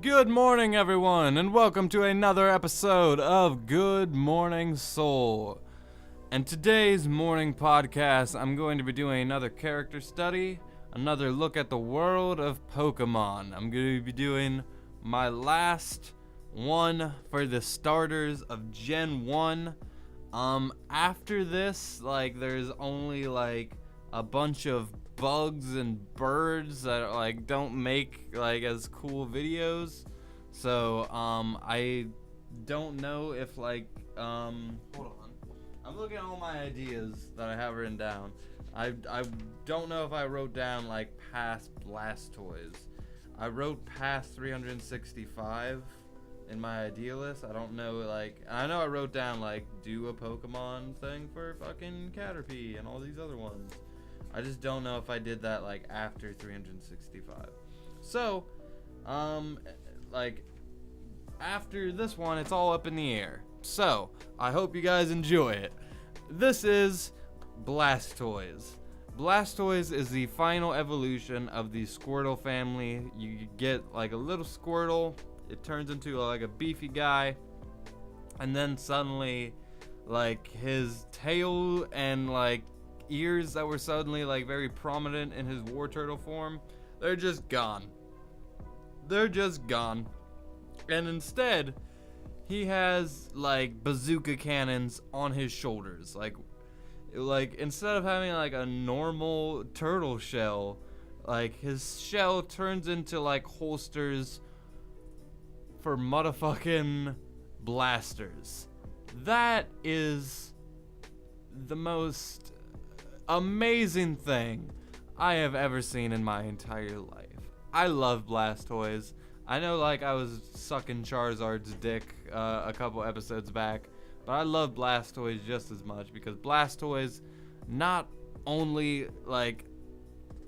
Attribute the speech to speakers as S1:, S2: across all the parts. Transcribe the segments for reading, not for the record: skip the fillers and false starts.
S1: Good morning, everyone, and welcome to another episode of Good Morning Sol. And today's morning podcast, I'm going to be doing another character study, another look at the world of Pokemon. I'm going to be doing my last one for the starters of Gen 1. After this, there's only, a bunch of bugs and birds that don't make as cool videos, so I don't know if hold on, I'm looking at all my ideas that I have written down. I don't know if I wrote down past Blastoise. I wrote past 365 in my idea list. I don't know, I know I wrote down do a Pokemon thing for fucking Caterpie and all these other ones. I just don't know if I did that after 365. So, after this one, it's all up in the air. So, I hope you guys enjoy it. This is Blastoise. Blastoise is the final evolution of the Squirtle family. You get a little Squirtle, it turns into a beefy guy, and then suddenly his tail and ears that were suddenly very prominent in his war turtle form, they're just gone. And instead, he has bazooka cannons on his shoulders. Instead of having a normal turtle shell, his shell turns into holsters for motherfucking blasters. That is the most amazing thing I have ever seen in my entire life. I love Blastoise. I know I was sucking Charizard's dick a couple episodes back, but I love Blastoise just as much because Blastoise not only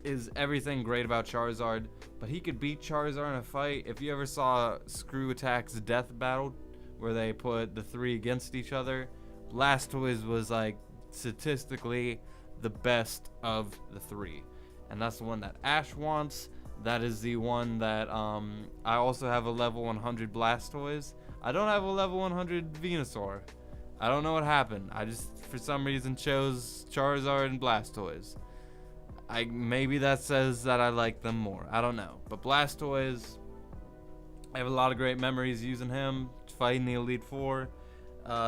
S1: is everything great about Charizard, but he could beat Charizard in a fight. If you ever saw Screw Attack's Death Battle, where they put the three against each other, Blastoise was statistically the best of the three, and that's the one that Ash wants. That is the one that I also have a level 100 Blastoise. I don't have a level 100 Venusaur. I don't know what happened. I just for some reason chose Charizard and Blastoise. Maybe that says that I like them more. I don't know. But Blastoise, I have a lot of great memories using him, fighting the Elite Four,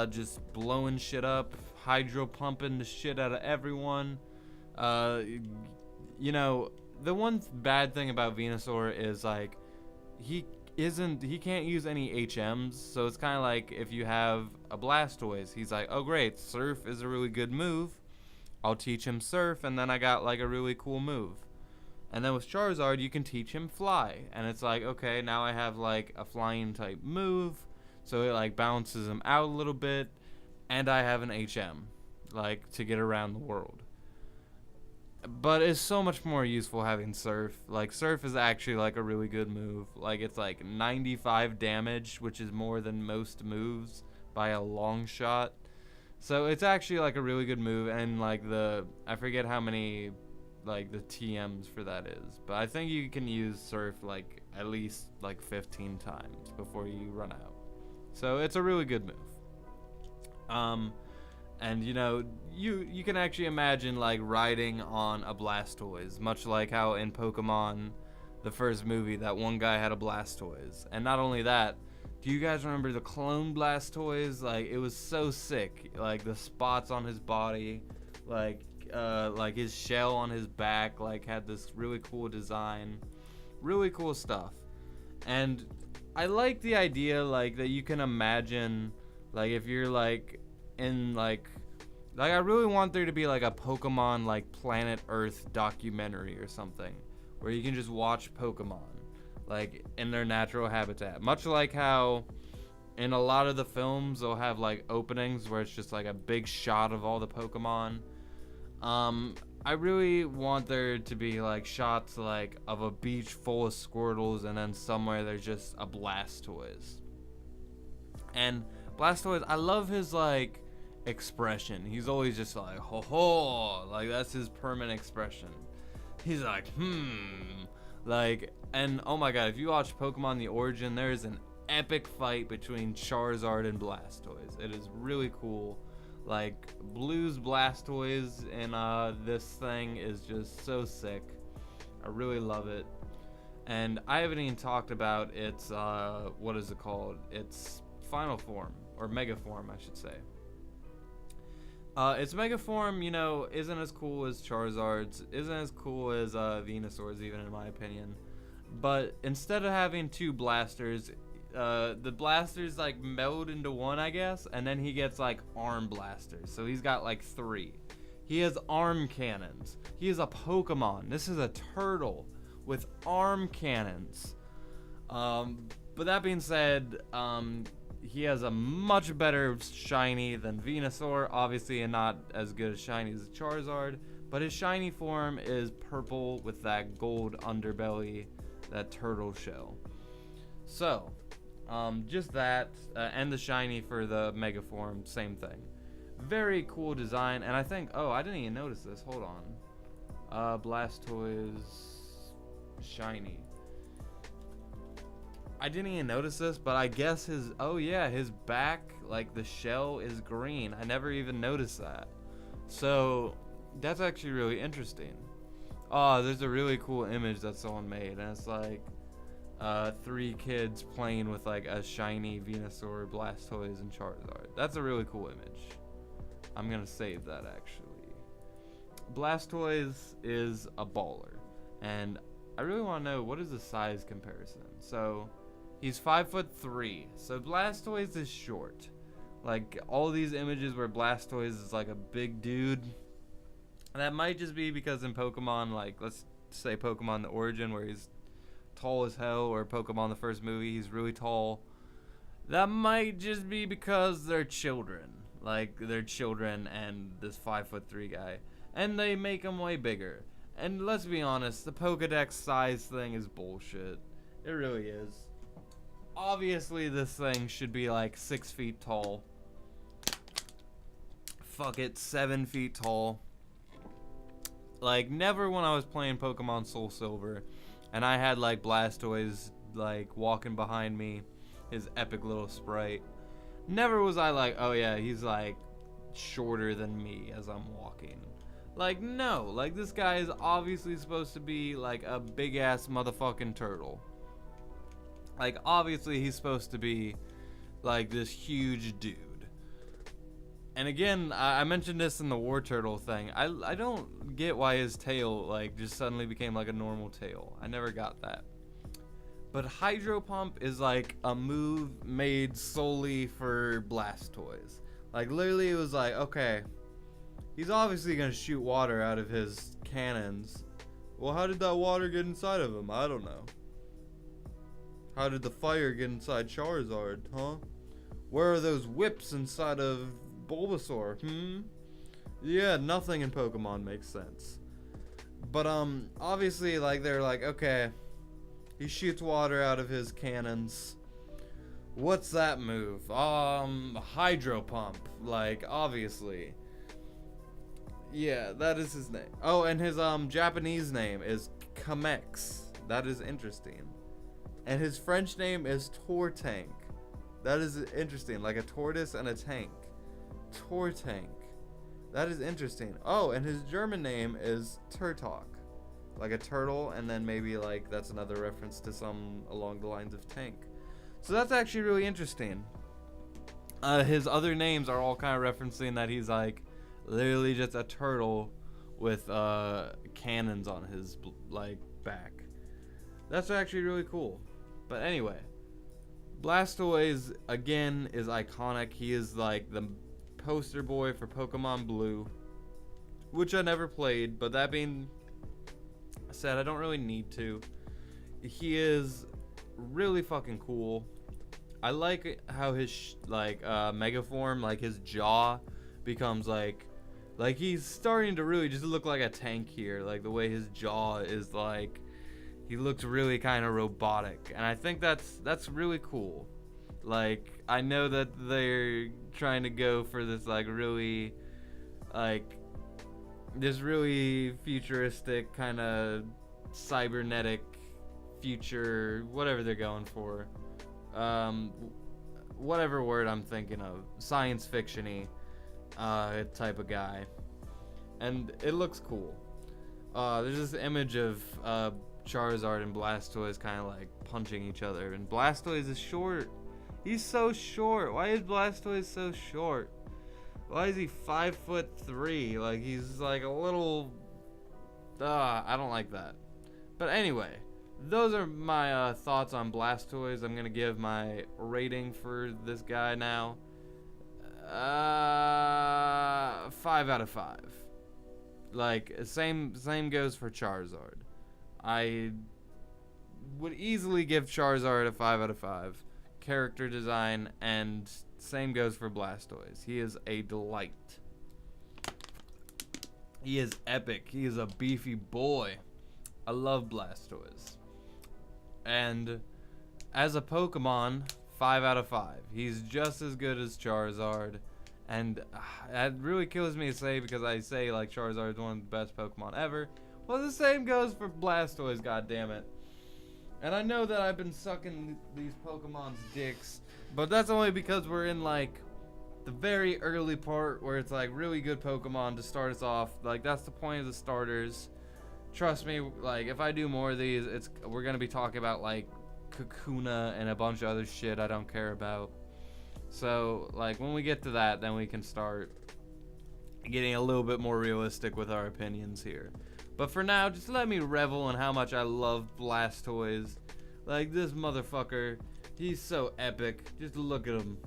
S1: just blowing shit up, hydro pumping the shit out of everyone. The one bad thing about Venusaur is he can't use any HMs, so it's kind of if you have a Blastoise, he's oh great, Surf is a really good move, I'll teach him Surf, and then I got a really cool move. And then with Charizard, you can teach him Fly, and it's okay, now I have a flying type move, so it balances him out a little bit, and I have an HM to get around the world. But it's so much more useful having Surf. Surf is actually a really good move. It's 95 damage, which is more than most moves by a long shot. So it's actually a really good move, and I forget how many the TMs for that is, but I think you can use Surf at least 15 times before you run out. So it's a really good move. And you can actually imagine riding on a Blastoise, much like how in Pokemon, the first movie, that one guy had a Blastoise. And not only that, do you guys remember the clone Blastoise? It was so sick. The spots on his body, his shell on his back, had this really cool design, really cool stuff. And I like the idea that you can imagine if you're in I really want there to be a Pokemon Planet Earth documentary or something where you can just watch Pokemon in their natural habitat, much like how in a lot of the films they'll have openings where it's just a big shot of all the Pokemon. I really want there to be shots of a beach full of Squirtles, and then somewhere there's just a Blastoise. And Blastoise, I love his expression. He's always just ho ho, that's his permanent expression. He's Like, and oh my god, if you watch Pokemon The Origin, there is an epic fight between Charizard and Blastoise. It is really cool. Like, Blue's Blastoise in this thing is just so sick. I really love it. And I haven't even talked about its, what is it called? Its final form, or mega form, I should say. Its mega form, you know, isn't as cool as Charizard's, isn't as cool as Venusaur's, even in my opinion. But instead of having two blasters, the blasters like meld into one, I guess, and then he gets like arm blasters. So he's got like 3. He has arm cannons. He is a Pokemon. This is a turtle with arm cannons. But that being said, he has a much better shiny than Venusaur, obviously, and not as good a shiny as Charizard. But his shiny form is purple with that gold underbelly, that turtle shell. So, just that, and the shiny for the mega form, same thing. Very cool design, and I think, oh, I didn't even notice this. Hold on. Blastoise shiny. I didn't even notice this, but I guess his, oh yeah, his back, like the shell is green. I never even noticed that. So that's actually really interesting. Oh, there's a really cool image that someone made, and it's like 3 kids playing with like a shiny Venusaur, Blastoise, and Charizard. That's a really cool image. I'm gonna save that actually. Blastoise is a baller, and I really want to know what is the size comparison. So he's 5'3", so Blastoise is short. Like all these images where Blastoise is like a big dude, that might just be because in Pokemon, like let's say Pokemon The Origin, where he's tall as hell, or Pokemon the first movie, he's really tall. That might just be because they're children. Like they're children and this 5'3" guy, and they make him way bigger. And let's be honest, the Pokedex size thing is bullshit. It really is. Obviously, this thing should be like 6 feet tall. Fuck it, 7 feet tall. Like, never when I was playing Pokemon Soul Silver, and I had like Blastoise like walking behind me, his epic little sprite. Never was I like, oh yeah, he's like shorter than me as I'm walking. Like, no, like this guy is obviously supposed to be like a big ass motherfucking turtle. Like, obviously he's supposed to be like this huge dude. And again, I mentioned this in the War Turtle thing. I don't get why his tail like just suddenly became like a normal tail. I never got that. But Hydro Pump is like a move made solely for Blastoise. Like literally it was like, okay, he's obviously gonna shoot water out of his cannons. Well, how did that water get inside of him? I don't know. How did the fire get inside Charizard, huh? Where are those whips inside of Bulbasaur? Yeah, nothing in Pokemon makes sense. But obviously like they're like, okay, he shoots water out of his cannons. What's that move? Hydro Pump. Like, obviously. Yeah, that is his name. Oh, and his Japanese name is Kamex. That is interesting. And his French name is Tortank. That is interesting. Like a tortoise and a tank. Tortank. That is interesting. Oh, and his German name is Turtok. Like a turtle, and then maybe like that's another reference to some along the lines of tank. So that's actually really interesting. His other names are all kind of referencing that he's like literally just a turtle with cannons on his like back. That's actually really cool. But anyway, Blastoise again is iconic. He is like the poster boy for Pokemon Blue, which I never played, but that being said, I don't really need to. He is really fucking cool. I like how his mega form, like his jaw becomes like he's starting to really just look like a tank here. Like the way his jaw is like, he looks really kind of robotic, and I think that's really cool. Like, I know that they're trying to go for this like really this really futuristic kind of cybernetic future, whatever they're going for. Whatever word I'm thinking of, science fiction-y type of guy. And it looks cool. There's this image of Charizard and Blastoise kind of like punching each other, and Blastoise is short. He's so short. Why is Blastoise so short? Why is he 5'3"? Like, he's like a little... I don't like that. But anyway, those are my thoughts on Blastoise. I'm gonna give my rating for this guy now. 5 out of 5. Like, same goes for Charizard. I would easily give Charizard a 5 out of 5. Character design, and same goes for Blastoise. He is a delight. He is epic. He is a beefy boy. I love Blastoise. And as a Pokemon, 5 out of 5. He's just as good as Charizard. And that really kills me to say, because I say like Charizard is one of the best Pokemon ever. Well, the same goes for Blastoise, goddammit. And I know that I've been sucking these Pokemon's dicks, but that's only because we're in like the very early part where it's like really good Pokemon to start us off. Like, that's the point of the starters. Trust me, like, if I do more of these, we're gonna be talking about like Kakuna and a bunch of other shit I don't care about. So like, when we get to that, then we can start getting a little bit more realistic with our opinions here. But for now, just let me revel in how much I love Blastoise. Like, this motherfucker, he's so epic. Just look at him.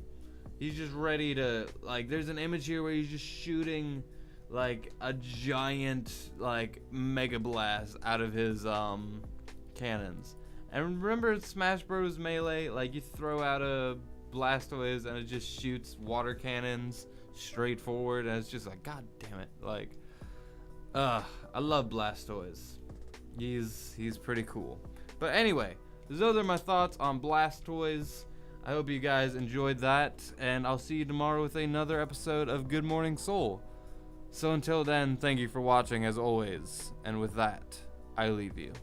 S1: He's just ready to, like, there's an image here where he's just shooting like a giant like Mega Blast out of his cannons. And remember Smash Bros. Melee? Like, you throw out a Blastoise and it just shoots water cannons straight forward, and it's just like, god damn it. Like, I love Blastoise. He's pretty cool. But anyway, those are my thoughts on Blastoise. I hope you guys enjoyed that, and I'll see you tomorrow with another episode of Good Morning Soul. So until then, thank you for watching as always, and with that, I leave you.